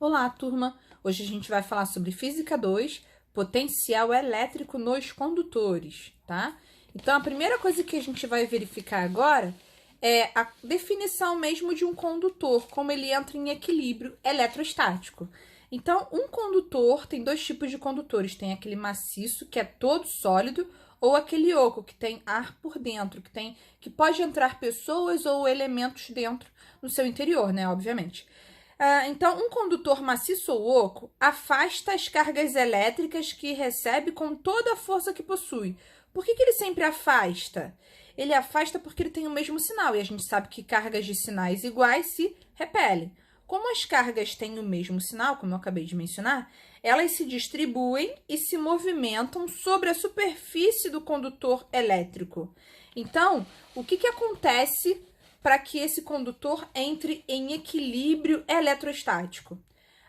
Olá, turma! Hoje a gente vai falar sobre Física 2, potencial elétrico nos condutores, tá? Então, a primeira coisa que a gente vai verificar agora é a definição mesmo de um condutor, como ele entra em equilíbrio eletrostático. Então, um condutor tem dois tipos de condutores, tem aquele maciço, que é todo sólido, ou aquele oco, que tem ar por dentro, que pode entrar pessoas ou elementos dentro no seu interior, né, obviamente. Então, um condutor maciço ou oco afasta as cargas elétricas que recebe com toda a força que possui. Por que ele sempre afasta? Ele afasta porque ele tem o mesmo sinal, e a gente sabe que cargas de sinais iguais se repelem. Como as cargas têm o mesmo sinal, como eu acabei de mencionar, elas se distribuem e se movimentam sobre a superfície do condutor elétrico. Então, o que acontece para que esse condutor entre em equilíbrio eletrostático?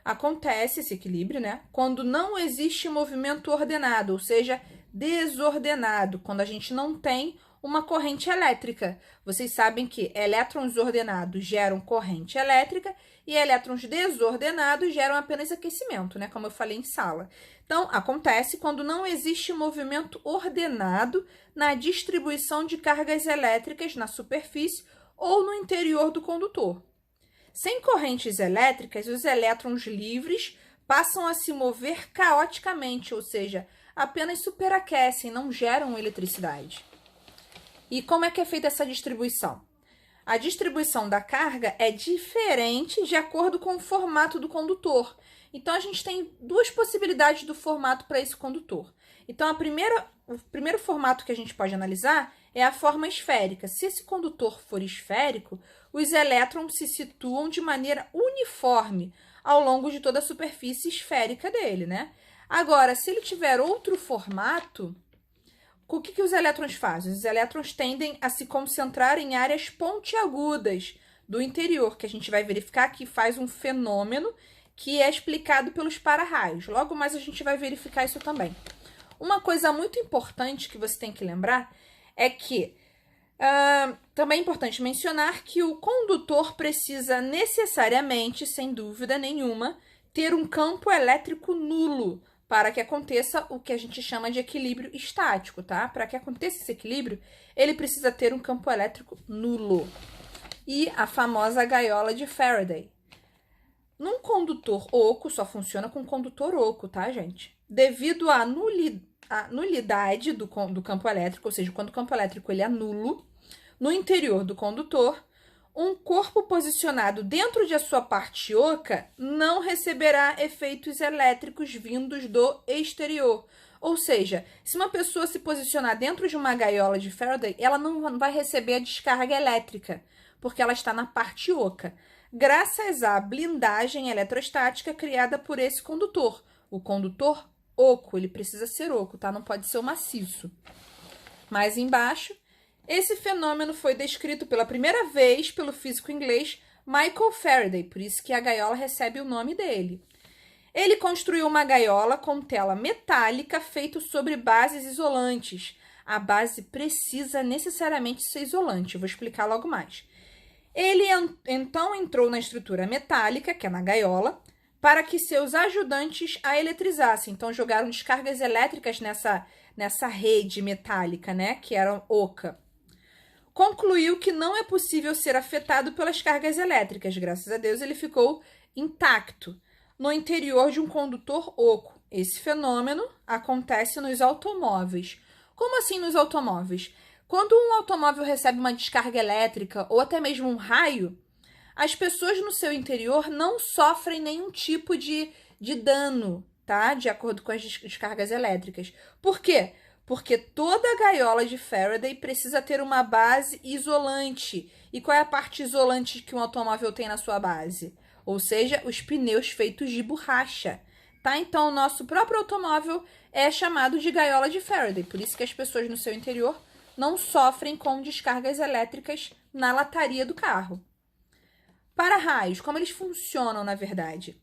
Acontece esse equilíbrio, né, quando não existe movimento ordenado, ou seja, desordenado, quando a gente não tem uma corrente elétrica. Vocês sabem que elétrons ordenados geram corrente elétrica e elétrons desordenados geram apenas aquecimento, né, como eu falei em sala. Então, acontece quando não existe movimento ordenado na distribuição de cargas elétricas na superfície ou no interior do condutor. Sem correntes elétricas, os elétrons livres passam a se mover caoticamente, ou seja, apenas superaquecem, não geram eletricidade. E como é que é feita essa distribuição? A distribuição da carga é diferente de acordo com o formato do condutor. Então, a gente tem duas possibilidades do formato para esse condutor. Então, o primeiro formato que a gente pode analisar é a forma esférica. Se esse condutor for esférico, os elétrons se situam de maneira uniforme ao longo de toda a superfície esférica dele, né? Agora, se ele tiver outro formato, o que os elétrons fazem? Os elétrons tendem a se concentrar em áreas pontiagudas do interior, que a gente vai verificar que faz um fenômeno que é explicado pelos para-raios. Logo mais a gente vai verificar isso também. Uma coisa muito importante que você tem que lembrar é que também é importante mencionar que o condutor precisa necessariamente, sem dúvida nenhuma, ter um campo elétrico nulo para que aconteça o que a gente chama de equilíbrio estático, tá? Para que aconteça esse equilíbrio, ele precisa ter um campo elétrico nulo. E a famosa gaiola de Faraday. Num condutor oco, só funciona com condutor oco, tá, gente? Devido à nulidade do campo elétrico, ou seja, quando o campo elétrico ele é nulo, no interior do condutor, um corpo posicionado dentro de sua parte oca não receberá efeitos elétricos vindos do exterior. Ou seja, se uma pessoa se posicionar dentro de uma gaiola de Faraday, ela não vai receber a descarga elétrica, porque ela está na parte oca, graças à blindagem eletrostática criada por esse condutor. O condutor oco, ele precisa ser oco, tá? Não pode ser o maciço. Mais embaixo, esse fenômeno foi descrito pela primeira vez pelo físico inglês Michael Faraday, por isso que a gaiola recebe o nome dele. Ele construiu uma gaiola com tela metálica feita sobre bases isolantes. A base precisa necessariamente ser isolante, eu vou explicar logo mais. Ele então entrou na estrutura metálica, que é na gaiola, para que seus ajudantes a eletrizassem. Então, jogaram descargas elétricas nessa rede metálica, né, que era oca. Concluiu que não é possível ser afetado pelas cargas elétricas. Graças a Deus, ele ficou intacto no interior de um condutor oco. Esse fenômeno acontece nos automóveis. Como assim nos automóveis? Quando um automóvel recebe uma descarga elétrica ou até mesmo um raio, as pessoas no seu interior não sofrem nenhum tipo de dano, tá? De acordo com as descargas elétricas. Por quê? Porque toda a gaiola de Faraday precisa ter uma base isolante. E qual é a parte isolante que um automóvel tem na sua base? Ou seja, os pneus feitos de borracha, tá? Então, o nosso próprio automóvel é chamado de gaiola de Faraday. Por isso que as pessoas no seu interior não sofrem com descargas elétricas na lataria do carro. Para-raios, como eles funcionam, na verdade?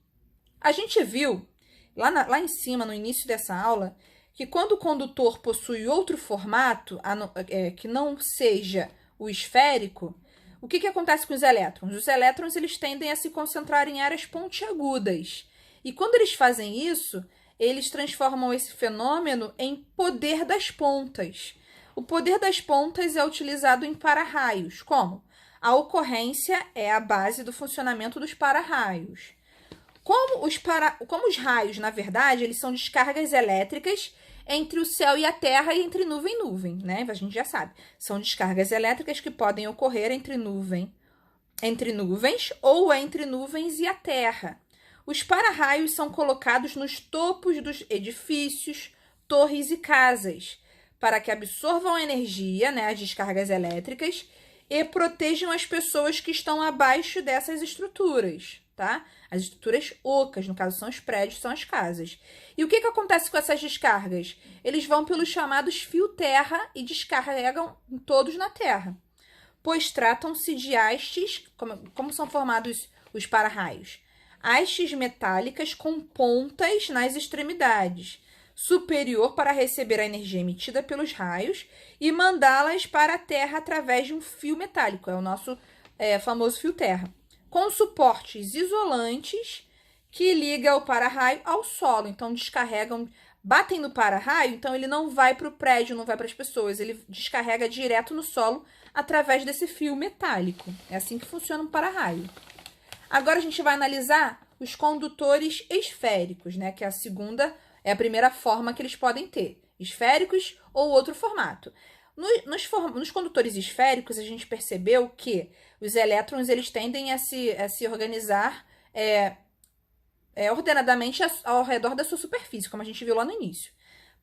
A gente viu, lá em cima, no início dessa aula, que quando o condutor possui outro formato, que não seja o esférico, O que acontece com os elétrons? Os elétrons, eles tendem a se concentrar em áreas pontiagudas. E quando eles fazem isso, eles transformam esse fenômeno em poder das pontas. O poder das pontas é utilizado em para-raios. Como? A ocorrência é a base do funcionamento dos para-raios. Como os raios, na verdade, eles são descargas elétricas entre o céu e a terra e entre nuvem e nuvem, né? A gente já sabe. São descargas elétricas que podem ocorrer entre nuvens ou entre nuvens e a terra. Os para-raios são colocados nos topos dos edifícios, torres e casas, para que absorvam a energia, né, as descargas elétricas, e protejam as pessoas que estão abaixo dessas estruturas, tá? As estruturas ocas, no caso, são os prédios, são as casas. E o que acontece com essas descargas? Eles vão pelos chamados fio-terra e descarregam todos na terra, pois tratam-se de hastes, como são formados os para-raios? Hastes metálicas com pontas nas extremidades, superior para receber a energia emitida pelos raios e mandá-las para a terra através de um fio metálico, é o nosso famoso fio-terra, com suportes isolantes que liga o para-raio ao solo. Então, batem no para-raio, então ele não vai para o prédio, não vai para as pessoas, ele descarrega direto no solo através desse fio metálico. É assim que funciona um para-raio. Agora a gente vai analisar os condutores esféricos, né? Que é a primeira forma que eles podem ter, esféricos ou outro formato. Nos condutores esféricos, a gente percebeu que os elétrons eles tendem a se organizar ordenadamente ao redor da sua superfície, como a gente viu lá no início.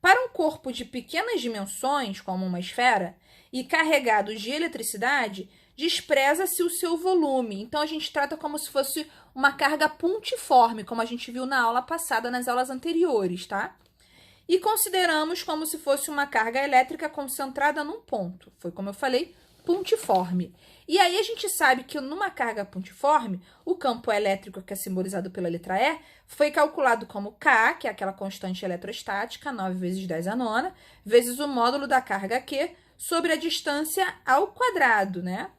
Para um corpo de pequenas dimensões, como uma esfera, e carregado de eletricidade, despreza-se o seu volume. Então, a gente trata como se fosse uma carga pontiforme, como a gente viu na aula passada, nas aulas anteriores, tá? E consideramos como se fosse uma carga elétrica concentrada num ponto. Foi como eu falei, pontiforme. E aí a gente sabe que numa carga pontiforme, o campo elétrico, que é simbolizado pela letra E, foi calculado como K, que é aquela constante eletrostática, 9 vezes 10 a nona, vezes o módulo da carga Q, sobre a distância ao quadrado, né?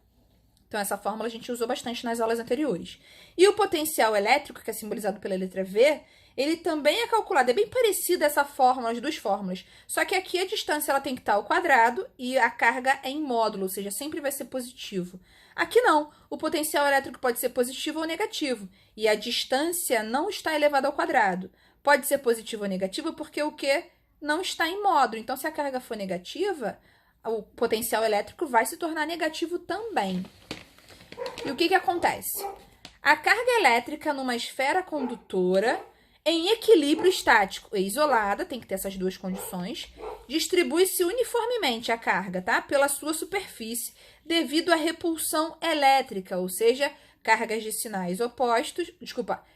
Então, essa fórmula a gente usou bastante nas aulas anteriores. E o potencial elétrico, que é simbolizado pela letra V, ele também é calculado. É bem parecida essa fórmula, as duas fórmulas. Só que aqui a distância ela tem que estar ao quadrado e a carga é em módulo, ou seja, sempre vai ser positivo. Aqui não. O potencial elétrico pode ser positivo ou negativo. E a distância não está elevada ao quadrado. Pode ser positivo ou negativo porque o Q não está em módulo. Então, se a carga for negativa, o potencial elétrico vai se tornar negativo também. E o que acontece? A carga elétrica numa esfera condutora, em equilíbrio estático e isolada, tem que ter essas duas condições, distribui-se uniformemente a carga, tá? Pela sua superfície, devido à repulsão elétrica, ou seja, cargas de sinais opostos,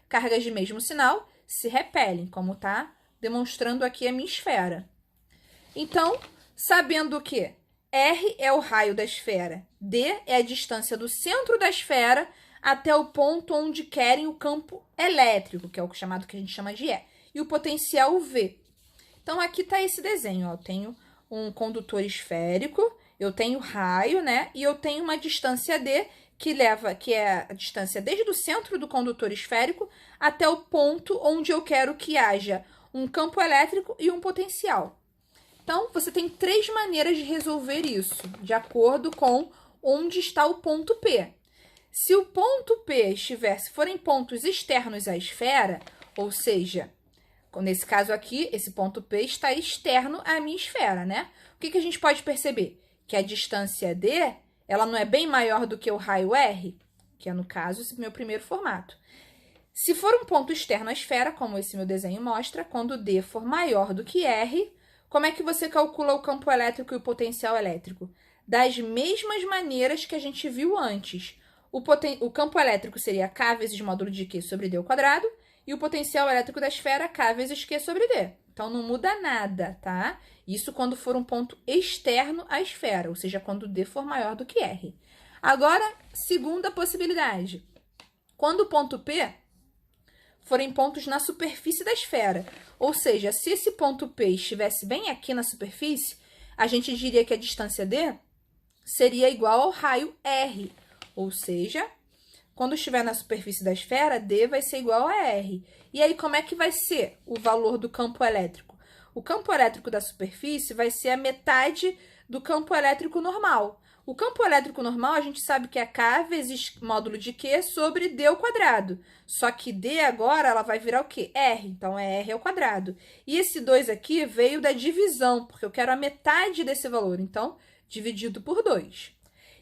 cargas de mesmo sinal se repelem, como tá demonstrando aqui a minha esfera. Então, sabendo que R é o raio da esfera, D é a distância do centro da esfera até o ponto onde querem o campo elétrico, que é o chamado que a gente chama de E, e o potencial V. Então, aqui está esse desenho, ó. Eu tenho um condutor esférico, eu tenho raio, né? E eu tenho uma distância D, que é a distância desde o centro do condutor esférico até o ponto onde eu quero que haja um campo elétrico e um potencial. Então, você tem 3 maneiras de resolver isso, de acordo com onde está o ponto P. Se o ponto P forem pontos externos à esfera, ou seja, nesse caso aqui, esse ponto P está externo à minha esfera, né? O que a gente pode perceber? Que a distância D, ela não é bem maior do que o raio R, que é, no caso, esse meu primeiro formato. Se for um ponto externo à esfera, como esse meu desenho mostra, quando D for maior do que R, como é que você calcula o campo elétrico e o potencial elétrico? Das mesmas maneiras que a gente viu antes. O campo elétrico seria K vezes módulo de Q sobre D ao quadrado, e o potencial elétrico da esfera K vezes Q sobre D. Então, não muda nada, tá? Isso quando for um ponto externo à esfera, ou seja, quando D for maior do que R. Agora, segunda possibilidade. Quando o ponto P forem pontos na superfície da esfera, ou seja, se esse ponto P estivesse bem aqui na superfície, a gente diria que a distância D seria igual ao raio R, Ou seja, quando estiver na superfície da esfera, D vai ser igual a R. E aí, como é que vai ser o valor do campo elétrico? O campo elétrico da superfície vai ser a metade do campo elétrico normal. O campo elétrico normal, a gente sabe que é K vezes módulo de Q sobre D ao quadrado. Só que D agora, ela vai virar o quê? R. Então, é R ao quadrado. E esse 2 aqui veio da divisão, porque eu quero a metade desse valor. Então, dividido por 2.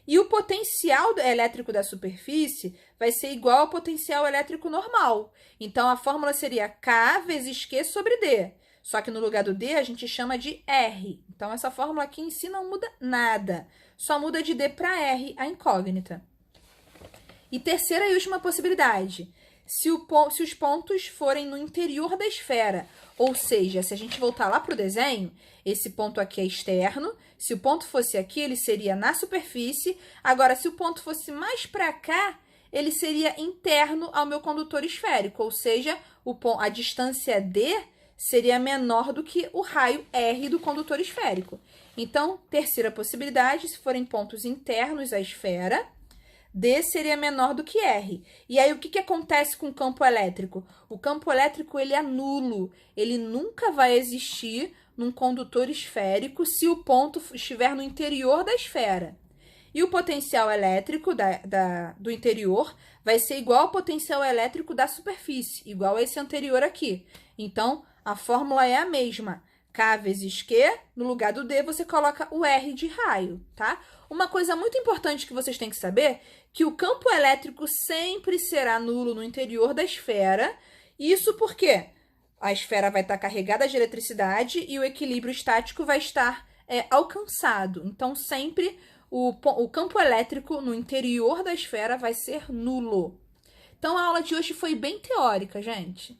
E o potencial elétrico da superfície vai ser igual ao potencial elétrico normal. Então, a fórmula seria K vezes Q sobre D. Só que no lugar do D, a gente chama de R. Então, essa fórmula aqui em si não muda nada. Só muda de D para R, a incógnita. E terceira e última possibilidade. Se os pontos forem no interior da esfera, ou seja, se a gente voltar lá para o desenho, esse ponto aqui é externo. Se o ponto fosse aqui, ele seria na superfície. Agora, se o ponto fosse mais para cá, ele seria interno ao meu condutor esférico, ou seja, a distância D seria menor do que o raio R do condutor esférico. Então, terceira possibilidade, se forem pontos internos à esfera, D seria menor do que R. E aí, o que acontece com o campo elétrico? O campo elétrico, ele é nulo. Ele nunca vai existir num condutor esférico se o ponto estiver no interior da esfera. E o potencial elétrico do interior vai ser igual ao potencial elétrico da superfície, igual a esse anterior aqui. Então, a fórmula é a mesma. K vezes Q, no lugar do D, você coloca o R de raio, tá? Uma coisa muito importante que vocês têm que saber, que o campo elétrico sempre será nulo no interior da esfera. Isso porque a esfera vai estar carregada de eletricidade e o equilíbrio estático vai estar alcançado. Então, sempre o campo elétrico no interior da esfera vai ser nulo. Então, a aula de hoje foi bem teórica, gente.